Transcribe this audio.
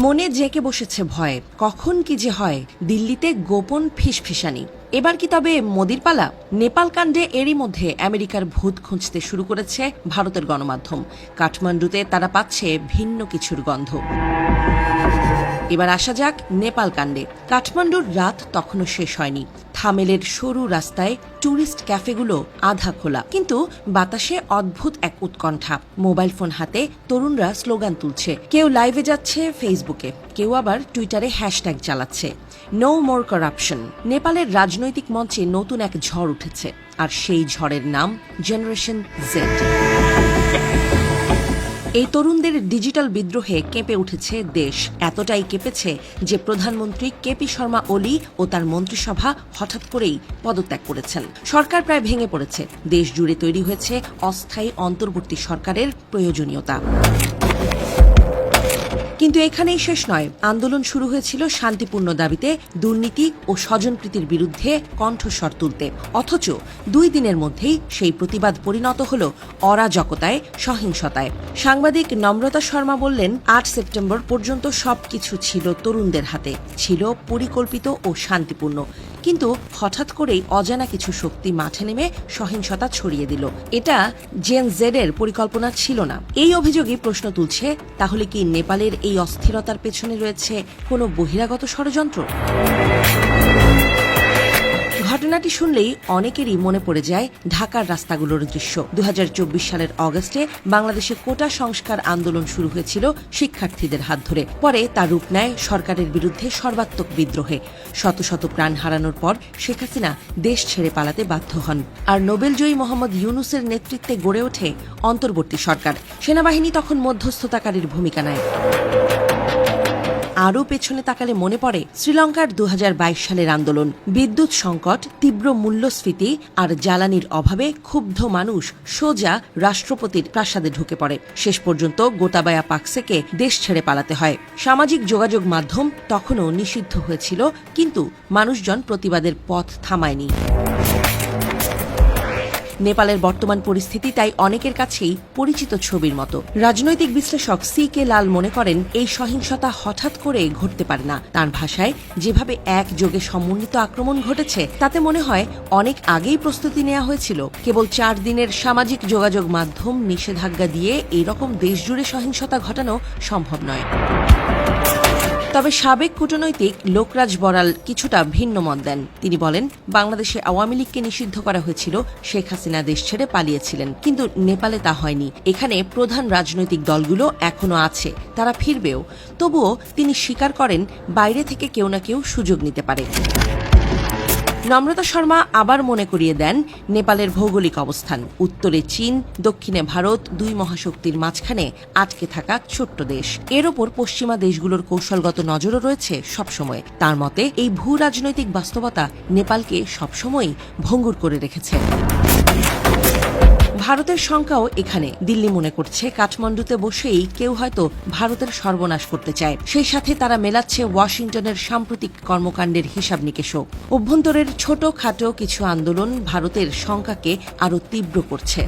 মনে জেঁকে বসেছে ভয়, কখন কি যে হয়। দিল্লিতে গোপন ফিসফিসানি। এবার কি তবে মোদির পালা? নেপাল কাণ্ডে এরই মধ্যে আমেরিকার ভূত খুঁজতে শুরু করেছে ভারতের গণমাধ্যম। কাঠমান্ডুতে তারা পাচ্ছে ভিন্ন কিছুর গন্ধ। এবার আসা যাক নেপাল কাণ্ডে। কাঠমান্ডুর রাত তখনও শেষ হয়নি। থামেলের সরু রাস্তায় ট্যুরিস্ট ক্যাফেগুলো আধা খোলা, কিন্তু বাতাসে অদ্ভুত এক উৎকণ্ঠা। মোবাইল ফোন হাতে তরুণরা স্লোগান তুলছে, কেউ লাইভে যাচ্ছে ফেসবুকে, কেউ আবার টুইটারে হ্যাশট্যাগ চালাচ্ছে নো মোর করাপশন। নেপালের রাজনৈতিক মঞ্চে নতুন এক ঝড় উঠেছে, আর সেই ঝড়ের নাম জেনারেশন জেড। এই তরুণদের ডিজিটাল বিদ্রোহে কেঁপে উঠেছে দেশ। এতটাই কেঁপেছে যে প্রধানমন্ত্রী কেপি শর্মা ওলি ও তার মন্ত্রিসভা হঠাৎ করেই পদত্যাগ করেছেন। সরকার প্রায় ভেঙে পড়েছে। দেশ জুড়ে তৈরি হয়েছে অস্থায়ী অন্তর্বর্তী সরকারের প্রয়োজনীয়তা। কিন্তু এখানেই শেষ নয়। আন্দোলন শুরু হয়েছিল শান্তিপূর্ণ দাবিতে, দুর্নীতি ও স্বজনপ্রীতির বিরুদ্ধে কণ্ঠস্বর তুলতে। অথচ 2 দিনের মধ্যেই সেই প্রতিবাদ পরিণত হল অরাজকতায়, সহিংসতায়। সাংবাদিক নম্রতা শর্মা বললেন, 8 সেপ্টেম্বর পর্যন্ত সবকিছু ছিল তরুণদের হাতে, ছিল পরিকল্পিত ও শান্তিপূর্ণ। কিন্তু হঠাৎ করেই অজানা কিছু শক্তি মাঠে নেমে সহিংসতা ছড়িয়ে দিল। এটা জেন জেডের পরিকল্পনা ছিল না। এই অভিযোগই প্রশ্ন তুলছে, তাহলে কি নেপালের এই অস্থিরতার পেছনে রয়েছে কোনো বহিরাগত ষড়যন্ত্র? ঘটনাটি শুনলেই অনেকেরই মনে পড়ে যায় ঢাকার রাস্তাগুলোর দৃশ্য। 2024 সালের অগস্টে বাংলাদেশে কোটা সংস্কার আন্দোলন শুরু হয়েছিল শিক্ষার্থীদের হাত ধরে। পরে তার রূপ নেয় সরকারের বিরুদ্ধে সর্বাত্মক বিদ্রোহে। শত শত প্রাণ হারানোর পর শেখ হাসিনা দেশ ছেড়ে পালাতে বাধ্য হন, আর নোবেলজয়ী মোহাম্মদ ইউনূসের নেতৃত্বে গড়ে ওঠে অন্তর্বর্তী সরকার। সেনাবাহিনী তখন মধ্যস্থতাকারীর ভূমিকা নেয়। আরও পেছনে তাকালে মনে পড়ে শ্রীলঙ্কার 2022 সালের আন্দোলন। বিদ্যুৎ সংকট, তীব্র মূল্যস্ফীতি আর জ্বালানির অভাবে ক্ষুব্ধ মানুষ সোজা রাষ্ট্রপতির প্রাসাদে ঢুকে পড়ে। শেষ পর্যন্ত গোটাবায়া পাকসেকে দেশ ছেড়ে পালাতে হয়। সামাজিক যোগাযোগ মাধ্যম তখনও নিষিদ্ধ হয়েছিল, কিন্তু মানুষজন প্রতিবাদের পথ থামায়নি। নেপালের বর্তমান পরিস্থিতি তাই অনেকের কাছেই পরিচিত ছবির মতো। রাজনৈতিক বিশ্লেষক CK লাল মনে করেন, এই সহিংসতা হঠাৎ করে ঘটতে পারে না। তার ভাষায়, যেভাবে একযোগে সমন্বিত আক্রমণ ঘটেছে, তাতে মনে হয় অনেক আগেই প্রস্তুতি নেওয়া হয়েছিল। কেবল 4 দিনের সামাজিক যোগাযোগ মাধ্যম নিষেধাজ্ঞা দিয়ে এরকম দেশজুড়ে সহিংসতা ঘটানো সম্ভব নয়। তবে সাবেক কূটনৈতিক লোকরাজ বড়াল কিছুটা ভিন্ন মত দেন। তিনি বলেন, বাংলাদেশে আওয়ামী লীগকে নিষিদ্ধ করা হয়েছিল, শেখ হাসিনা দেশ ছেড়ে পালিয়েছিলেন, কিন্তু নেপালে তা হয়নি। এখানে প্রধান রাজনৈতিক দলগুলো এখনো আছে, তারা ফিরবেও। তবুও তিনি স্বীকার করেন, বাইরে থেকে কেউ না কেউ সুযোগ নিতে পারে। নম্রতা শর্মা আবার মনে করিয়ে দেন নেপালের ভৌগোলিক অবস্থান। উত্তরে চীন, দক্ষিণে ভারত, 2 মহাশক্তির মাঝখানে আটকে থাকা ছোট্ট দেশ। এর ওপর পশ্চিমা দেশগুলোর কৌশলগত নজরও রয়েছে সবসময়। তার মতে, এই ভূ রাজনৈতিক বাস্তবতা নেপালকে সবসময়ই ভঙ্গুর করে রেখেছে। ভারতের শঙ্কাও এখানে। দিল্লি মনে করছে, কাঠমান্ডুতে বসেই কেউ হয়তো ভারতের সর্বনাশ করতে চায়। সেই সাথে তারা মেলাচ্ছে ওয়াশিংটনের সাম্প্রতিক কর্মকাণ্ডের হিসাব নিকেশও। অভ্যন্তরের ছোটখাটো কিছু আন্দোলন ভারতের শঙ্কাকে আরও তীব্র করছে।